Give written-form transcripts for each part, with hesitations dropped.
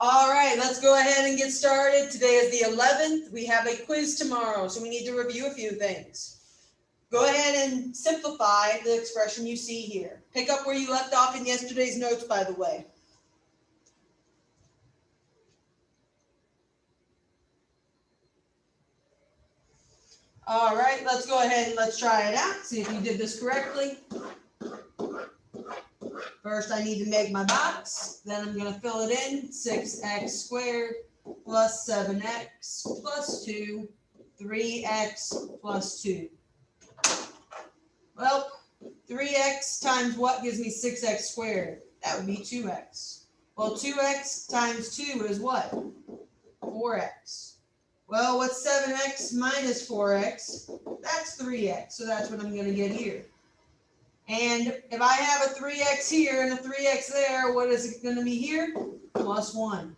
All right, let's go ahead and get started. Today is the 11th. We have a quiz tomorrow, so we need to review a few things. Go ahead and simplify the expression you see here. Pick up where you left off in yesterday's notes, by the way. All right, let's go ahead and let's try it out. See if you did this correctly. First, I need to make my box. Then I'm going to fill it in. 6x squared plus 7x plus 2, 3x plus 2. Well, 3x times what gives me 6x squared? That would be 2x. Well, 2x times 2 is what? 4x. Well, what's 7x minus 4x? That's 3x. So that's what I'm going to get here. And if I have a 3x here and a 3x there, what is it going to be here? Plus 1.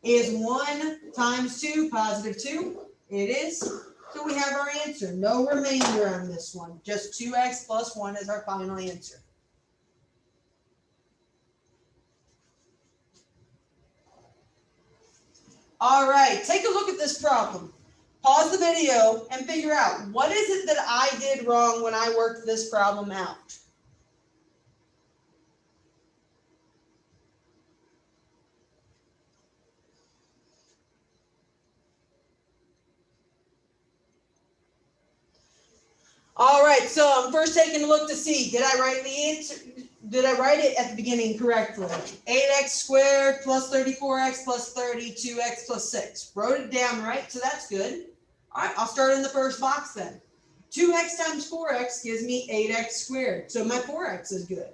Is 1 times 2 positive 2? It is. So we have our answer. No remainder on this one. Just 2x plus 1 is our final answer. All right, take a look at this problem. Pause the video and figure out what is it that I did wrong when I worked this problem out. All right, so I'm first taking a look to see, did I write the answer? Did I write it at the beginning correctly? 8x squared plus 34x plus 32x plus 6. Wrote it down right, so that's good. All right, I'll start in the first box then. 2x times 4x gives me 8x squared, so my 4x is good.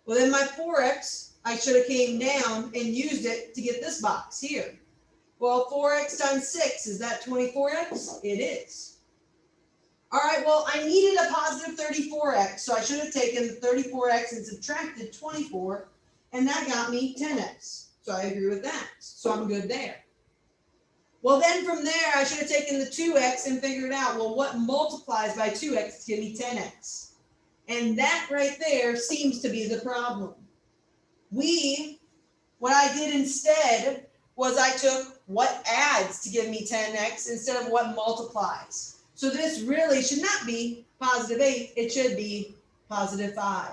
Well, then my 4x, I should have came down and used it to get this box here. Well, 4x times 6, is that 24x? It is. All right, well, I needed a positive 34x, so I should have taken the 34x and subtracted 24, and that got me 10x. So I agree with that. So I'm good there. Well, then from there, I should have taken the 2x and figured out, well, what multiplies by 2x to give me 10x? And that right there seems to be the problem. What I did instead was I took what adds to give me 10x instead of what multiplies. So this really should not be positive 8, it should be positive 5.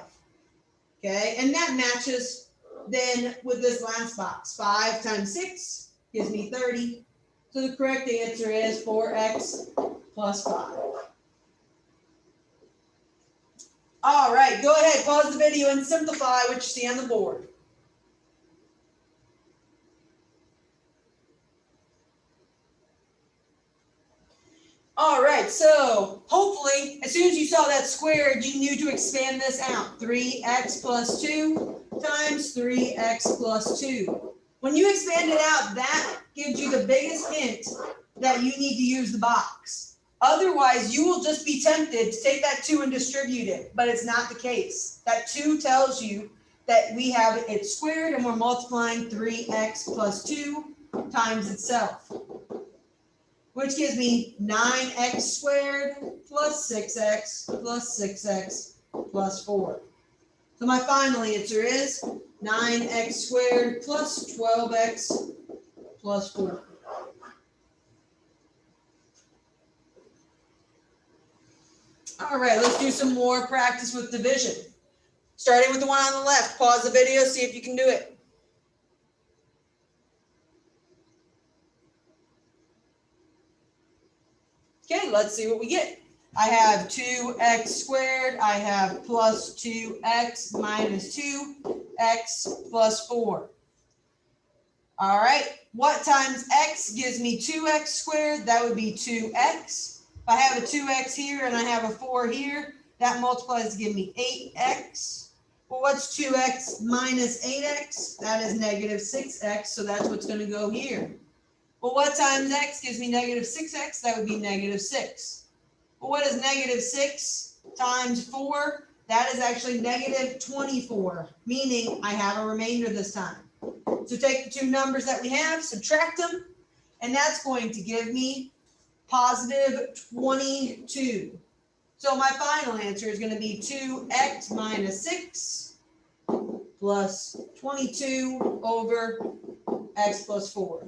Okay, and that matches then with this last box. 5 times 6 gives me 30. So the correct answer is 4x plus 5. All right, go ahead, pause the video and simplify what you see on the board. All right, so hopefully, as soon as you saw that squared, you knew to expand this out. 3x plus 2 times 3x plus 2. When you expand it out, that gives you the biggest hint that you need to use the box. Otherwise, you will just be tempted to take that 2 and distribute it, but it's not the case. That 2 tells you that we have it squared and we're multiplying 3x plus 2 times itself, which gives me 9x squared plus 6x plus 6x plus 4. So my final answer is 9x squared plus 12x plus 4. All right, let's do some more practice with division. Starting with the one on the left. Pause the video, see if you can do it. Okay, let's see what we get. I have 2x squared. I have plus 2x minus 2x plus 4. All right, what times x gives me 2x squared? That would be 2x. If I have a 2x here and I have a 4 here, that multiplies to give me 8x. Well, what's 2x minus 8x? That is negative 6x, so that's what's going to go here. Well, what times x gives me negative 6x? That would be negative 6. Well, what is negative 6 times 4? That is actually negative 24, meaning I have a remainder this time. So take the two numbers that we have, subtract them, and that's going to give me positive 22. So my final answer is going to be 2x minus 6 plus 22 over x plus 4.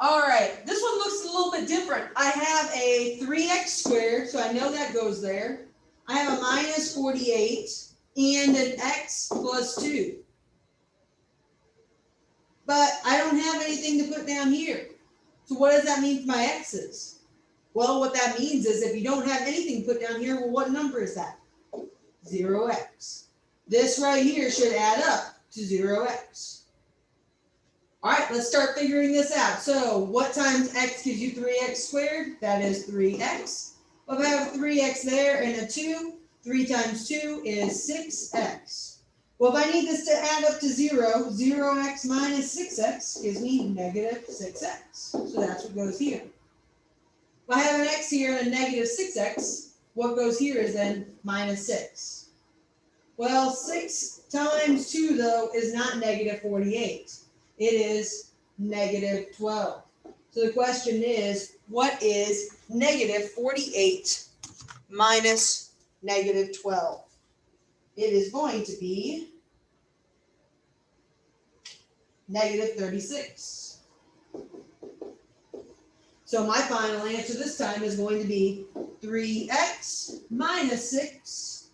All right, this one looks a little bit different. I have a 3x squared, so I know that goes there. I have a minus 48 and an x plus 2. But I don't have anything to put down here. So what does that mean for my x's? Well, what that means is if you don't have anything put down here, well, what number is that? 0x. This right here should add up to 0x. All right, let's start figuring this out. So what times x gives you 3x squared? That is 3x. Well, if I have a 3x there and a 2, 3 times 2 is 6x. Well, if I need this to add up to 0, 0x minus 6x gives me negative 6x. So that's what goes here. If I have an x here and a negative 6x, what goes here is then minus 6. Well, 6 times 2, though, is not negative 48. It is negative 12. So the question is, what is negative 48 minus negative 12? It is going to be negative 36. So my final answer this time is going to be 3x minus 6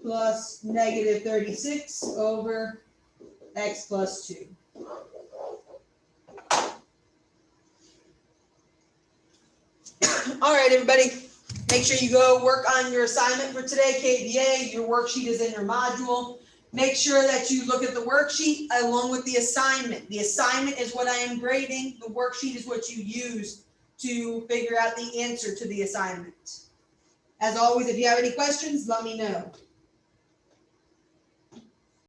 plus negative 36 over x plus 2. All right, everybody, make sure you go work on your assignment for today, KVA. Your worksheet is in your module. Make sure that you look at the worksheet along with the assignment. The assignment is what I am grading. The worksheet is what you use to figure out the answer to the assignment. As always, if you have any questions, let me know.